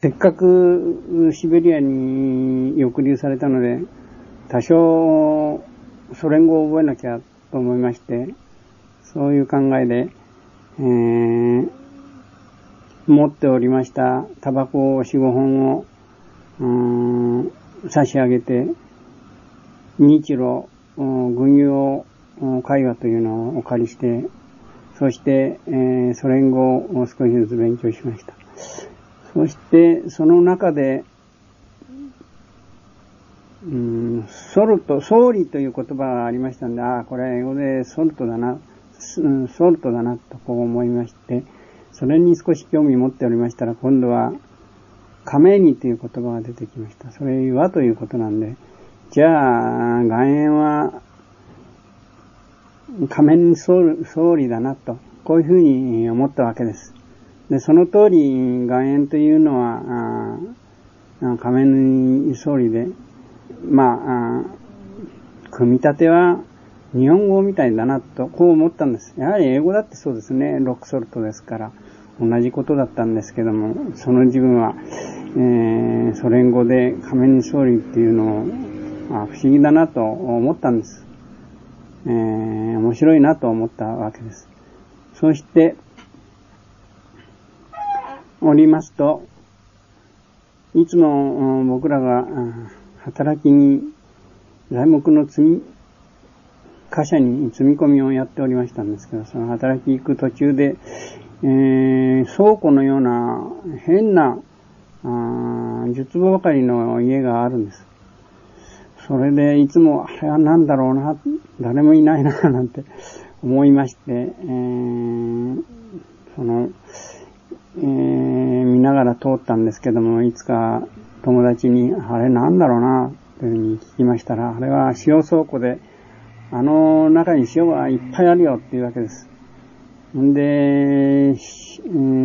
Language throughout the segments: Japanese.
せっかくシベリアに抑留されたので、多少ソ連語を覚えなきゃと思いまして、そういう考えで、持っておりましたタバコを4、5本を差し上げて、日露軍用会話というのをお借りして、そして、ソ連語を少しずつ勉強しました。そしてその中で、総理という言葉がありましたんで、これは英語でソルトだなとこう思いまして、それに少し興味持っておりましたら、今度はカメーニという言葉が出てきました。それはということなんで、じゃあ岩塩はカメーニ総理だなと、こういうふうに思ったわけです。で、その通り岩塩というのはカメーニ総理で、組み立ては日本語みたいだなとこう思ったんです。やはり英語だってそうですね、ロックソルトですから同じことだったんですけども、その自分は、ソ連語でカメーニ総理っていうのを不思議だなと思ったんです。面白いなと思ったわけです。そしておりますと、いつも僕らが働きに材木の貨車に積み込みをやっておりましたんですけど、その働き行く途中で、倉庫のような変な10坪ばかりの家があるんです。それでいつもあれは何だろうな、誰もいないななんて思いまして、見ながら通ったんですけども、いつか友達にあれなんだろうなというふうに聞きましたら、あれは塩倉庫で、中に塩がいっぱいあるよっていうわけです。んで、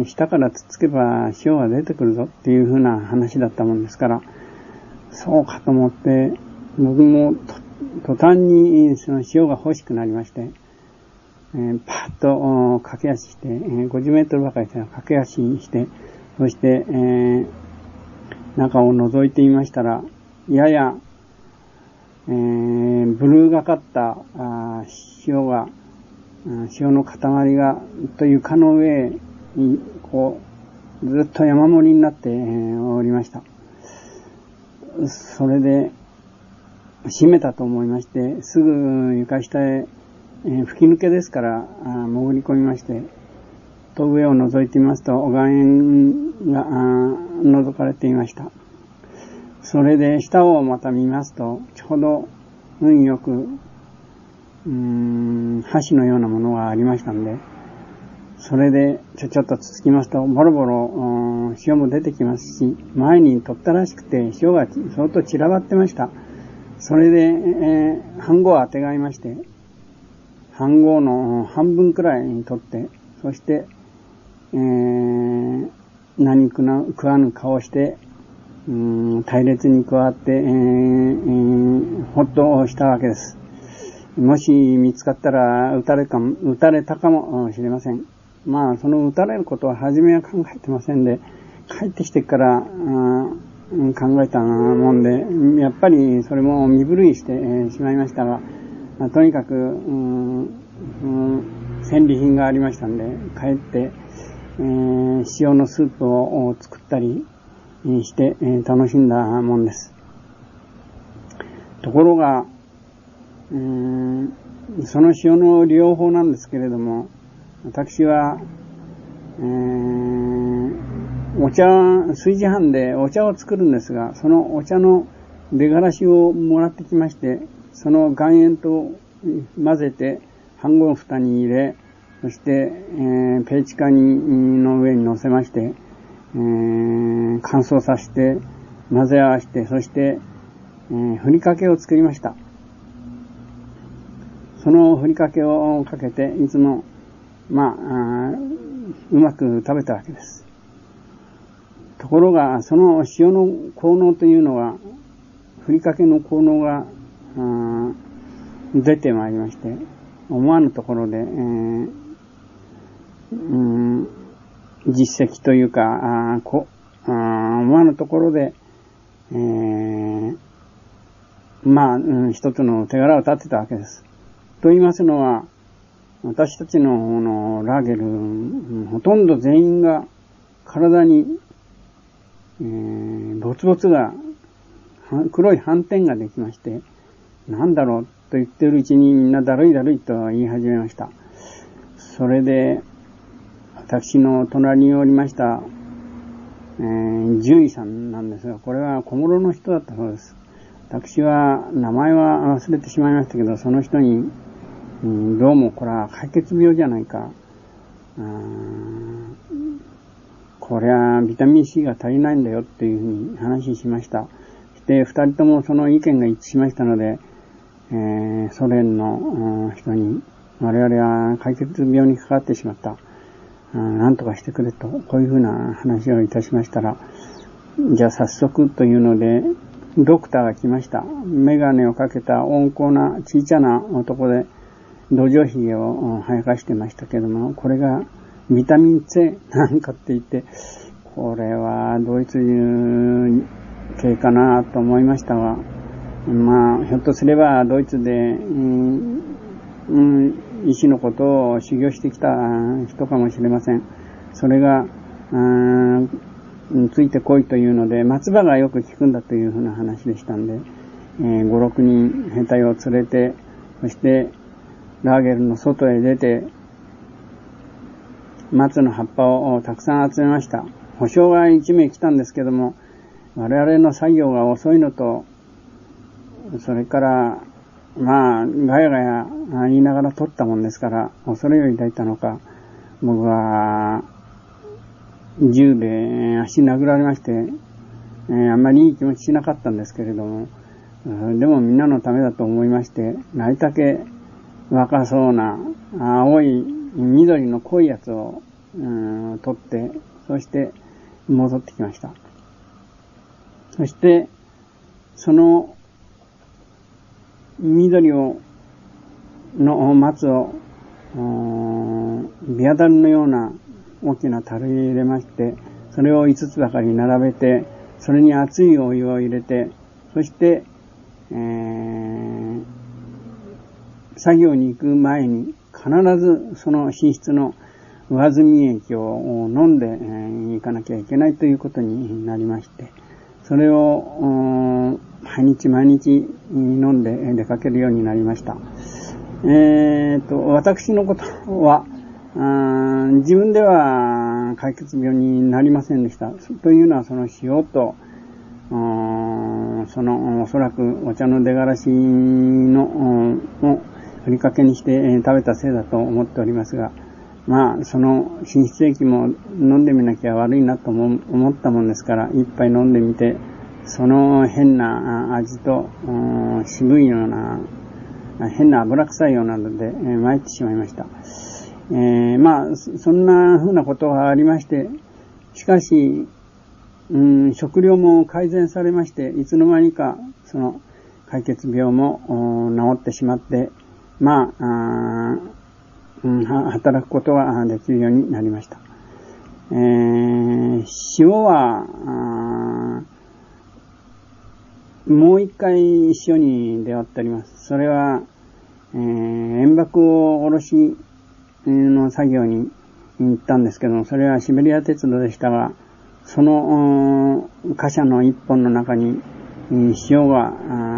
下からつっつけば塩が出てくるぞっていうふうな話だったもんですから、そうかと思って、僕も途端にその塩が欲しくなりまして、パッと駆け足して、50メートルばかり駆け足して、そして、中を覗いてみましたら、やや、ブルーがかった塩の塊が床の上にこうずっと山盛りになっておりました。それで閉めたと思いまして、すぐ床下へ、吹き抜けですから潜り込みまして、と上を覗いてみますと岩塩が覗かれていました。それで下をまた見ますと、ちょうど運よく箸のようなものがありましたんで、それでちょっとつつきますとボロボロ塩も出てきますし、前に取ったらしくて塩が相当散らばってました。それで、飯盒をあてがいまして、飯盒の半分くらいに取って、そして、何食わぬ顔して隊列に加わって、ほっとしたわけです。もし見つかったら撃たれたかもしれません。その撃たれることは初めは考えてませんで、帰ってきてから考えたもんで、やっぱりそれも身震いしてしまいましたが、とにかく戦利品がありましたんで、帰って、塩のスープを作ったりして楽しんだもんです。ところが、その塩の利用法なんですけれども、私は、炊事班でお茶を作るんですが、そのお茶の出がらしをもらってきまして、その岩塩と混ぜて飯盒蓋に入れ、そして、ペーチカニの上に乗せまして、乾燥させて混ぜ合わせて、そして、ふりかけを作りました。そのふりかけをかけていつもうまく食べたわけです。ところがその塩の効能というのは、ふりかけの効能が出てまいりまして、思わぬところで、実績というか思わぬところで、一つの手柄を立てたわけです。と言いますのは、私たちのラーゲル、ほとんど全員が体に、ボツボツが、黒い斑点ができまして、なんだろうと言っているうちにみんなだるいだるいと言い始めました。それで、私の隣におりました、獣医さんなんですが、これは小諸の人だったそうです。私は名前は忘れてしまいましたけど、その人に、どうもこれは解決病じゃないか。これはビタミン C が足りないんだよっていうふうに話しました。そして二人ともその意見が一致しましたので、ソ連の人に我々は解決病にかかってしまった。なんとかしてくれと、こういうふうな話をいたしましたら、じゃあ早速というので、ドクターが来ました。メガネをかけた温厚な小さな男で、土壌ひげを生やかしてましたけども、これがビタミン C なんかって言って、これはドイツ系かなと思いましたが、ひょっとすればドイツで、医師のことを修行してきた人かもしれません。それが、ついてこいというので、松葉がよく効くんだというふうな話でしたんで、5、6人兵隊を連れて、そしてラーゲルの外へ出て、松の葉っぱをたくさん集めました。保証が1名来たんですけども、我々の作業が遅いのと、それから、ガヤガヤ言いながら取ったもんですから、恐れを抱いたのか、僕は、銃で足殴られまして、あんまりいい気持ちしなかったんですけれども、でもみんなのためだと思いまして、なりたけ若そうな、青い、緑の濃いやつを、取って、そして戻ってきました。そして、その、緑の松を、ビアダルのような大きな樽に入れまして、それを5つばかり並べて、それに熱いお湯を入れて、そして、作業に行く前に必ずその寝室の上澄み液を飲んで行かなきゃいけないということになりまして、それを毎日飲んで出かけるようになりました。私のことは自分では解決病になりませんでした。というのはその塩とそのおそらくお茶の出がらしのをふりかけにして食べたせいだと思っておりますが、その寝室液も飲んでみなきゃ悪いなと思ったもんですから、一杯飲んでみて、その変な味と渋いような変な油臭いようなので参ってしまいました。そんな風なことがありまして、しかし、食料も改善されまして、いつの間にかその解決病も治ってしまって、働くことができるようになりました。塩はもう一回塩に出会っております。それは、塩爆をおろしの作業に行ったんですけども、それはシベリア鉄道でしたが、その貨車の一本の中に塩が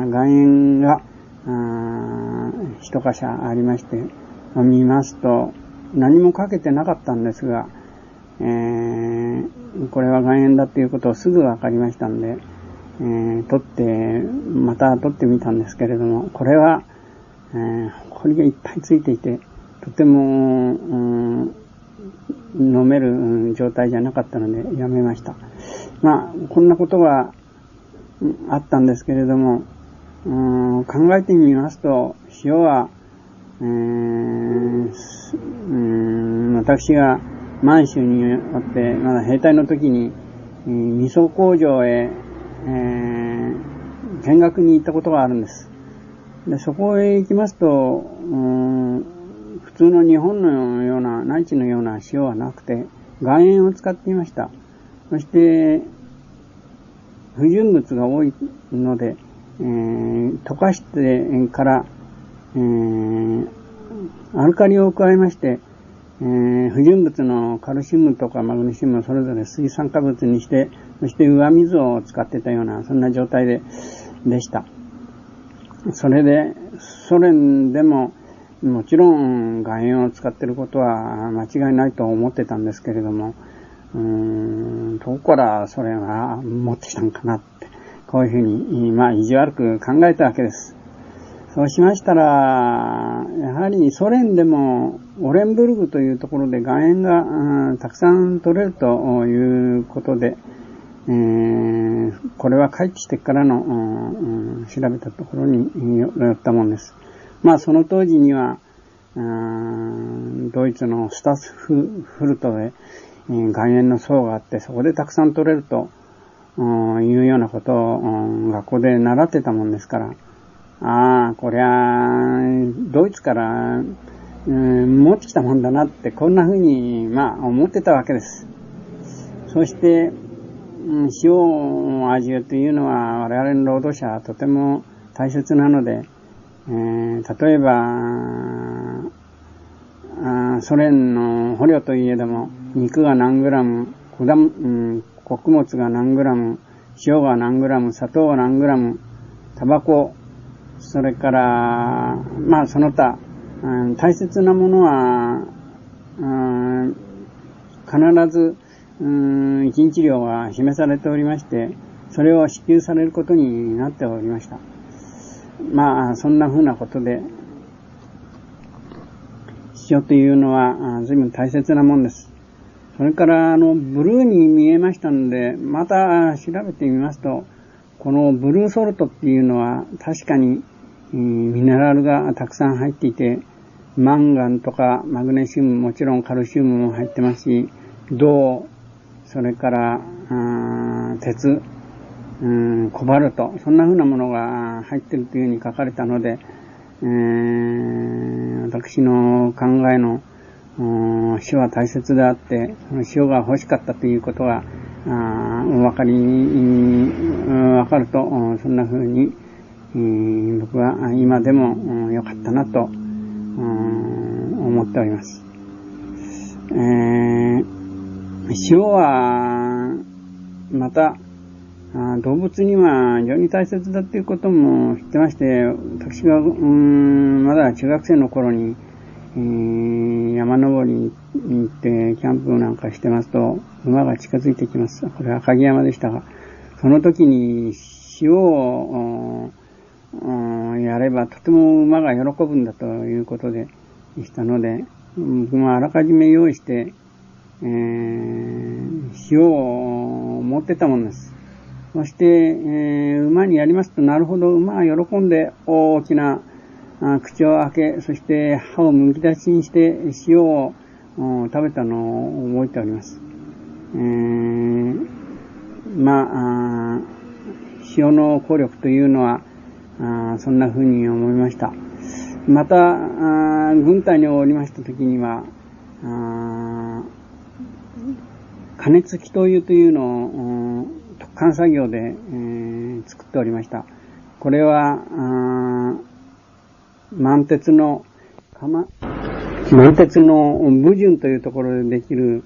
岩塩が一貨車ありまして、見ますと何もかけてなかったんですが、これは岩塩だということをすぐ分かりましたんで、また取ってみたんですけれども、これは、埃がいっぱいついていて、とても、飲める状態じゃなかったのでやめました。こんなことがあったんですけれども、考えてみますと、塩は、私が満州におって、まだ兵隊の時に、味噌工場へ、見学に行ったことがあるんです。で、そこへ行きますと、普通の日本のような、内地のような塩はなくて、岩塩を使っていました。そして、不純物が多いので、溶かしてから、アルカリを加えまして、不純物のカルシウムとかマグネシウムをそれぞれ水酸化物にして、そして上水を使ってたような、そんな状態でした。それで、ソ連でも、もちろん岩塩を使っていることは間違いないと思ってたんですけれども、どこからソ連は持ってきたのかなって、こういうふうに、意地悪く考えたわけです。そうしましたら、やはりソ連でもオレンブルグというところで岩塩がたくさん取れるということで、これは帰ってきてからの調べたところによったもんです。その当時にはドイツのスタスフルトで岩塩の層があって、そこでたくさん取れるというようなことを学校で習ってたもんですから、こりゃドイツから持ってきたもんだなって、こんな風に思ってたわけです。そして塩を味わうというのは我々の労働者はとても大切なので、例えばソ連の捕虜といえども、肉が何グラム、穀物が何グラム、塩が何グラム、砂糖が何グラム、タバコ、それからその他、大切なものは必ず一日量が示されておりまして、それを支給されることになっておりました。そんな風なことで、塩というのは随分大切なもんです。それからブルーに見えましたので、また調べてみますと、このブルーソルトっていうのは確かにミネラルがたくさん入っていて、マンガンとかマグネシウム、もちろんカルシウムも入ってますし、銅、それから鉄、コバルト、そんな風なものが入っているというふうに書かれたので、私の考えの塩は大切であって、その塩が欲しかったということがわかると、そんな風に僕は今でも良かったなと思っております。塩はまた動物には非常に大切だということも知ってまして、私がまだ中学生の頃に山登りに行ってキャンプなんかしてますと、馬が近づいてきます。これは赤城山でしたが、その時に塩をやればとても馬が喜ぶんだということでしたので、僕もあらかじめ用意して塩を持ってたものです。そして、馬にやりますと、なるほど、馬が喜んで大きな口を開け、そして歯をむき出しにして塩を食べたのを覚えております。塩の効力というのはそんな風に思いました。また軍隊におりました時には加熱気灯油というのを特艦作業で、作っておりました。これは満鉄の不純というところでできる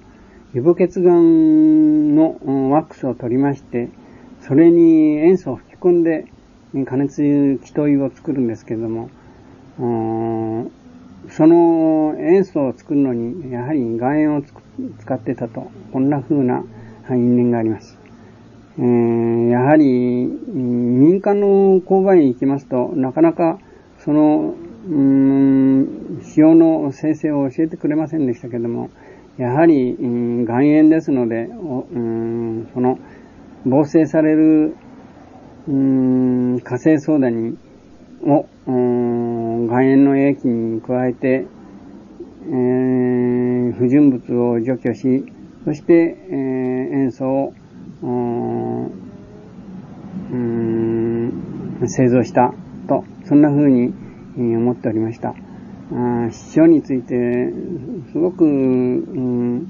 油母血岩のワックスを取りまして、それに塩素を吹き込んで加熱気灯油を作るんですけれども、その塩素を作るのにやはり岩塩を使ってたと、こんな風な因縁があります。やはり民間の工場に行きますと、なかなかその塩の生成を教えてくれませんでしたけれども、やはり岩塩ですので、その合成される火星ソーダを岩塩の液に加えて、不純物を除去し、そして、塩素を製造したと、そんな風に思っておりました。塩についてすごく因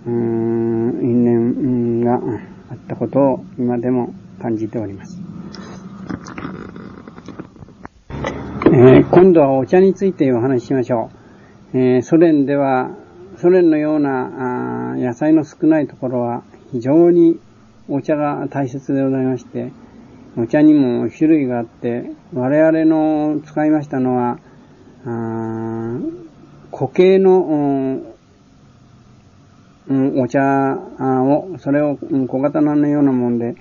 縁があったことを今でも感じております。今度はお茶についてお話ししましょう。ソ連のような野菜の少ないところは非常にお茶が大切でございまして、お茶にも種類があって、我々の使いましたのは、固形のお茶を、それを小刀のようなもので、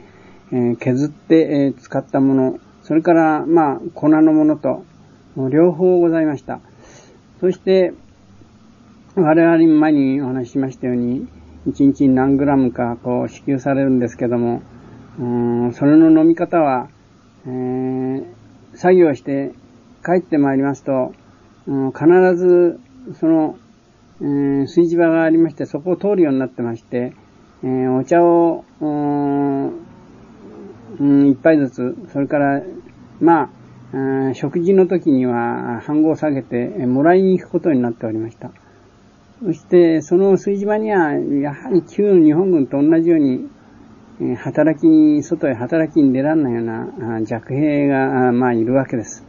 削って、使ったもの、それから粉のものと両方ございました。そして我々前にお話ししましたように、1日に何グラムか支給されるんですけども、それの飲み方は、作業して帰ってまいりますと、必ずその、炊事場がありまして、そこを通るようになってまして、お茶を一杯ずつ、それから食事の時には半合下げてもらいに行くことになっておりました。そしてその炊事場にはやはり旧日本軍と同じように外へ働きに出られないような弱兵がいるわけです。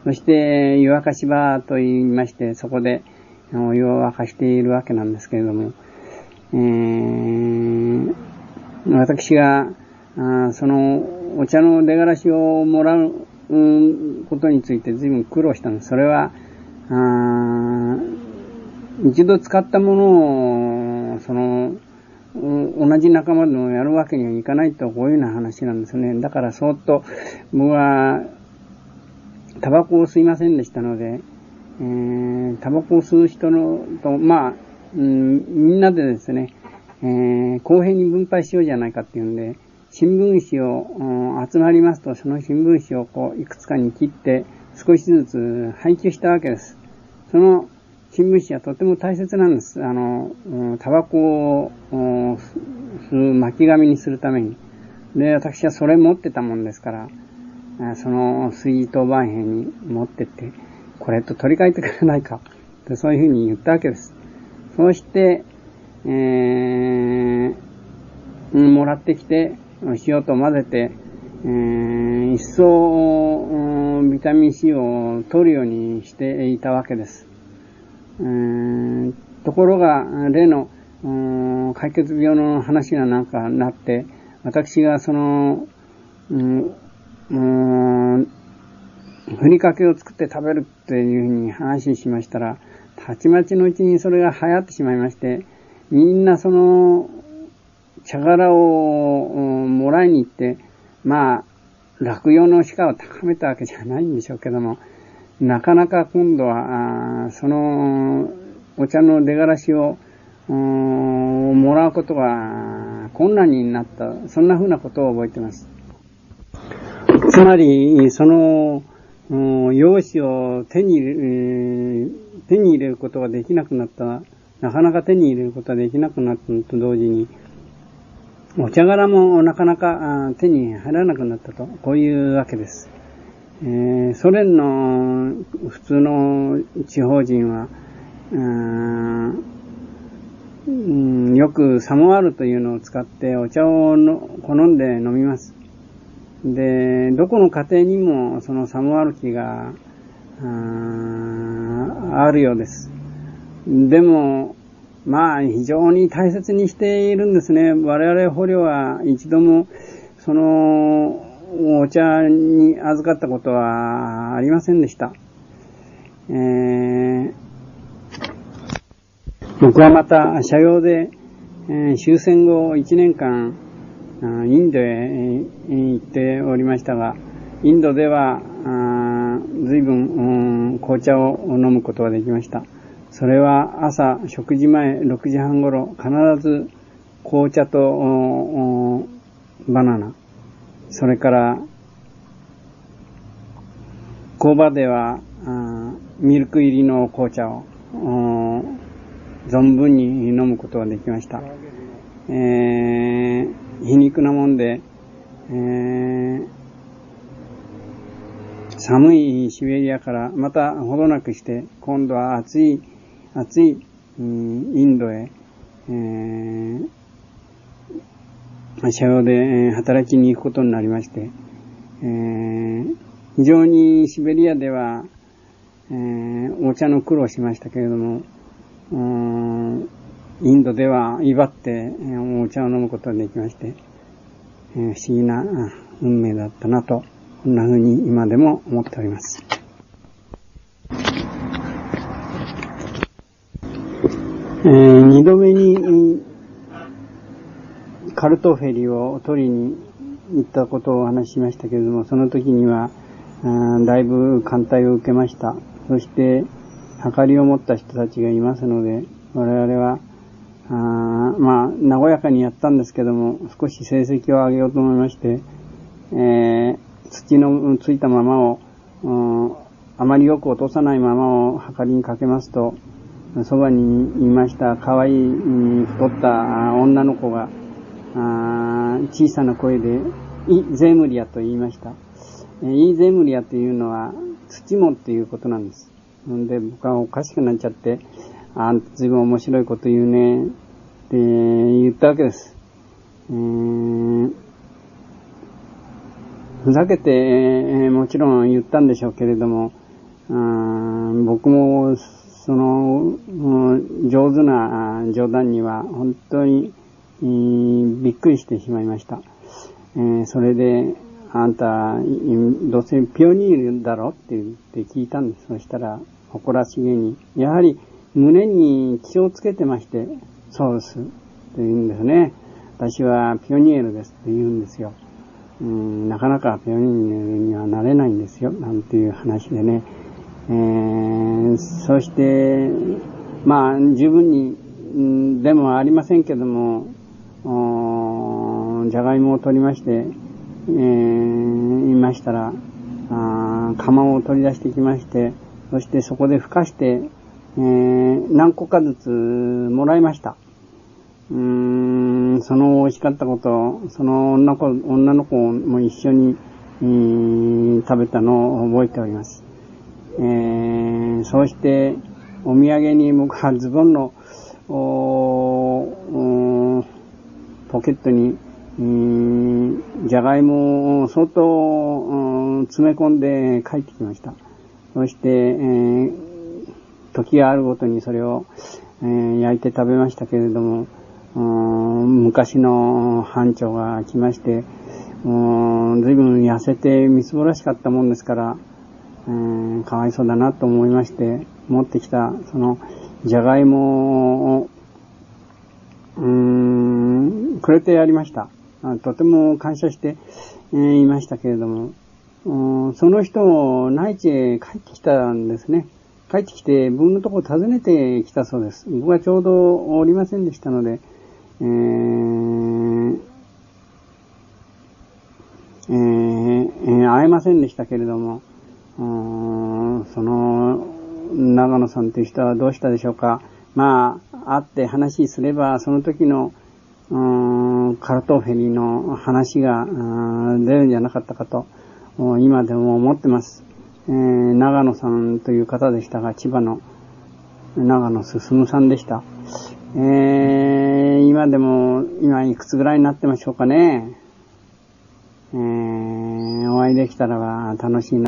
そして湯沸かし場と言いまして、そこでお湯を沸かしているわけなんですけれども、私がそのお茶の出がらしをもらうことについて随分苦労したんです。それは一度使ったものを同じ仲間でもやるわけにはいかないと、こういうような話なんですね。だからそっと僕はタバコを吸いませんでしたので、タバコを吸う人とみんなでですね、公平に分配しようじゃないかっていうんで、新聞紙を集まりますと、その新聞紙をいくつかに切って少しずつ配給したわけです。その新聞紙はとても大切なんです。タバコを吸う巻き紙にするために。で、私はそれ持ってたもんですから、その水当番兵に持ってって、これと取り替えてくれないかと、そういうふうに言ったわけです。そうして、もらってきて塩と混ぜて、一層ビタミン C を取るようにしていたわけです。ところが例の解決病の話がなって、私がそのふりかけを作って食べるっていうふうに話しましたら、たちまちのうちにそれが流行ってしまいまして、みんなその茶殻をもらいに行って、落葉の鹿を高めたわけじゃないんでしょうけども、なかなか今度はそのお茶の出がらしをもらうことが困難になった、そんな風なことを覚えています。つまりその用紙を手に入れることができなくなった、なかなか手に入れることができなくなったのと同時に、お茶殻もなかなか手に入らなくなったと、こういうわけです。ソ連の普通の地方人はよくサモワールというのを使ってお茶を好んで飲みます。で、どこの家庭にもそのサモワール機があるようです。でも非常に大切にしているんですね。我々捕虜は一度もそのお茶に預かったことはありませんでした。僕はまた社用で、終戦後1年間インドへ行っておりましたが、インドでは随分紅茶を飲むことができました。それは朝食事前6時半頃、必ず紅茶とバナナ、それから工場ではミルク入りの紅茶を存分に飲むことができました。皮肉なもんで、寒いシベリアからまたほどなくして今度は暑いインドへ、社用で働きに行くことになりまして、非常にシベリアでは、お茶の苦労しましたけれども、インドでは威張ってお茶を飲むことができまして、不思議な運命だったなと、こんな風に今でも思っております。二度目にカルトフェリを取りに行ったことをお話ししましたけれども、その時にはだいぶ歓待を受けました。そして計りを持った人たちがいますので、我々は和やかにやったんですけども、少し成績を上げようと思いまして、土のついたままをあまりよく落とさないままを計りにかけますと、そばにいました可愛い太った女の子が小さな声でイ・ゼムリアと言いました。イ・ゼムリアというのは土もっていうことなんです。で、僕はおかしくなっちゃって、ずいぶん面白いこと言うねって言ったわけです。ふざけて、もちろん言ったんでしょうけれども、僕もその上手な冗談には本当にびっくりしてしまいました。それで、あんたどうせピオニールだろって言って聞いたんです。そしたら誇らしげに、やはり胸に気をつけてまして、そうですって言うんですね。私はピオニエルですって言うんですよ。なかなかピオニエルにはなれないんですよ、なんていう話でね。そして、十分に、でもありませんけども、じゃがいもを取りまして、言いましたら、釜を取り出してきまして、そしてそこでふかして、何個かずつもらいました。その美味しかったこと、その女の子も一緒に、食べたのを覚えております。そうしてお土産に僕はズボンのポケットにじゃがいもを相当詰め込んで帰ってきました。そして、時があるごとにそれを、焼いて食べましたけれども、昔の班長が来まして、随分痩せてみすぼらしかったもんですから、かわいそうだなと思いまして、持ってきたそのじゃがいもをくれてやりました。とても感謝して、いましたけれども、その人も内地へ帰ってきたんですね。帰ってきて僕のところを訪ねてきたそうです。僕はちょうどおりませんでしたので、会えませんでしたけれども、その長野さんという人はどうしたでしょうか。会って話すればその時のカルトフェリーの話が出るんじゃなかったかと今でも思ってます。長野さんという方でしたが、千葉の長野進さんでした。今いくつぐらいになってましょうかね。お会いできたらは楽しいな。